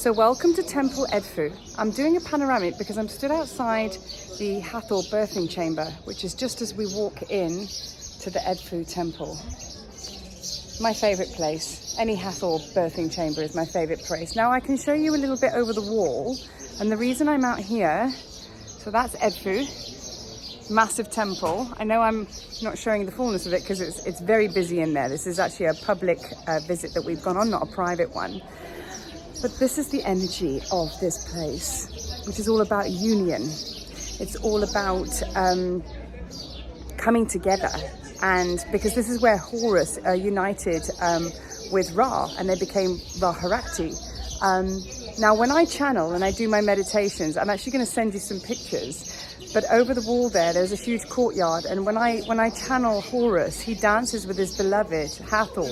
So welcome to Temple EDFU. I'm doing a panoramic because I'm stood outside the Hathor birthing chamber, which is just as we walk in to the EDFU temple. My favorite place. Any Hathor birthing chamber is my favorite place. Now I can show you a little bit over the wall, and the reason I'm out here, so that's EDFU, massive temple. I know I'm not showing the fullness of it because it's very busy in there. This is actually a public visit that we've gone on, not a private one. But this is the energy of this place, which is all about union. It's all about coming together. And because this is where Horus united with Ra, and they became Ra Harakti. Now, when I channel and I do my meditations, I'm actually going to send you some pictures. But over the wall there's a huge courtyard, and when I channel Horus, he dances with his beloved Hathor,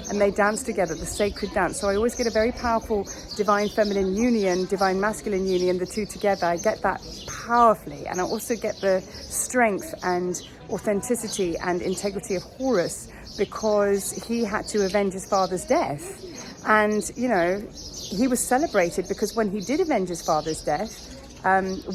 and they dance together, the sacred dance. So I always get a very powerful divine feminine union, divine masculine union, the two together. I get that powerfully, and I also get the strength and authenticity and integrity of Horus, because he had to avenge his father's death. And, you know, he was celebrated because when he did avenge his father's death,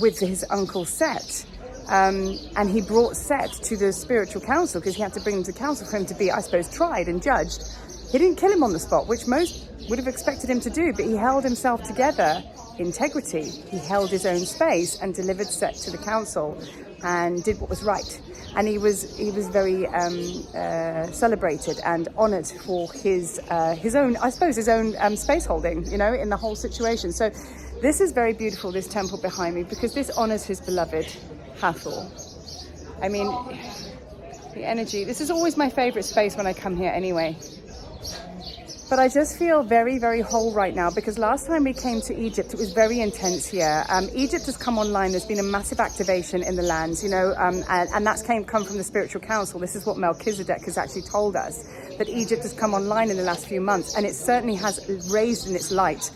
with his uncle Set, and he brought Set to the spiritual council because he had to bring him to council for him to be, I suppose, tried and judged. He didn't kill him on the spot, which most would have expected him to do, but he held himself together, integrity. He held his own space and delivered Set to the council and did what was right. And he was very celebrated and honoured for his own, I suppose, his own space holding, you know, in the whole situation. So this is very beautiful, this temple behind me, because this honours his beloved Hathor. I mean, the energy. This is always my favourite space when I come here anyway. But I just feel very, very whole right now, because last time we came to Egypt, it was very intense here. Egypt has come online. There's been a massive activation in the lands, you know, and that's come from the spiritual council. This is what Melchizedek has actually told us, that Egypt has come online in the last few months, and it certainly has raised in its light.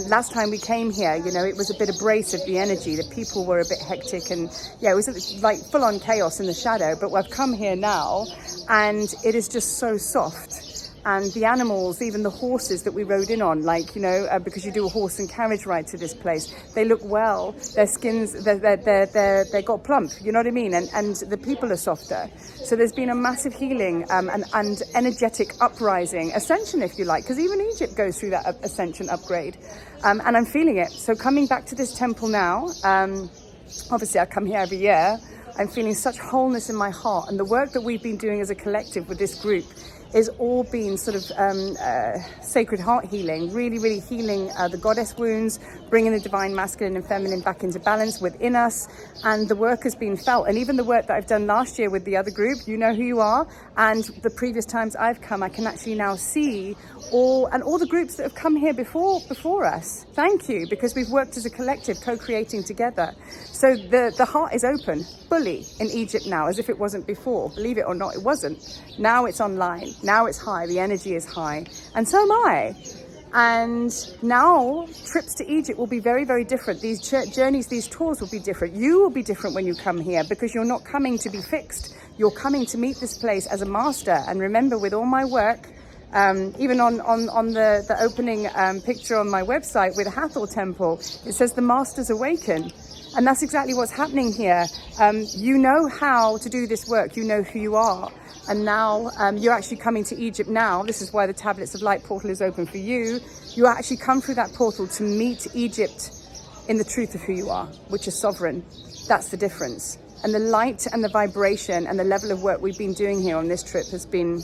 Last time we came here, you know, it was a bit abrasive, the energy. The people were a bit hectic, and yeah, it was like full-on chaos in the shadow. But we've come here now, and it is just so soft. And the animals, even the horses that we rode in on, like, you know, because you do a horse and carriage ride to this place, they look well, their skins, they got plump, you know what I mean? And the people are softer. So there's been a massive healing and energetic uprising, ascension, if you like, because even Egypt goes through that ascension upgrade. And I'm feeling it. So coming back to this temple now, obviously I come here every year, I'm feeling such wholeness in my heart. And the work that we've been doing as a collective with this group is all been sort of sacred heart healing, really, really healing the goddess wounds, bringing the divine masculine and feminine back into balance within us. And the work has been felt. And even the work that I've done last year with the other group, you know who you are, and the previous times I've come, I can actually now see all the groups that have come here before us. Thank you, because we've worked as a collective, co-creating together. So the heart is open fully in Egypt now, as if it wasn't before. Believe it or not, it wasn't. Now it's online. Now it's high. The energy is high. And so am I. And now trips to Egypt will be very, very different. These journeys, these tours will be different. You will be different when you come here, because you're not coming to be fixed. You're coming to meet this place as a master. And remember, with all my work, even on the opening picture on my website with Hathor Temple, it says the Masters Awaken. And that's exactly what's happening here. You know how to do this work. You know who you are. And now you're actually coming to Egypt now. This is why the Tablets of Light portal is open for you. You actually come through that portal to meet Egypt in the truth of who you are, which is sovereign. That's the difference. And the light and the vibration and the level of work we've been doing here on this trip has been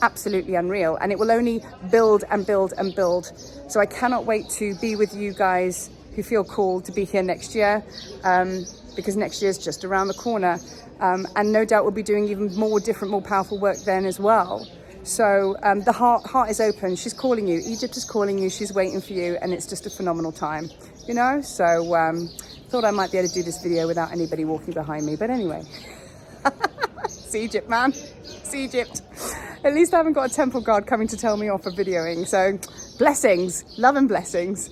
absolutely unreal. And it will only build and build and build. So I cannot wait to be with you guys who feel called to be here next year, because next year is just around the corner. And no doubt we'll be doing even more different, more powerful work then as well. So the heart is open. She's calling you. Egypt is calling you. She's waiting for you. And it's just a phenomenal time, you know? So thought I might be able to do this video without anybody walking behind me. But anyway, it's Egypt, man. It's Egypt. At least I haven't got a temple guard coming to tell me off for videoing. So blessings, love and blessings.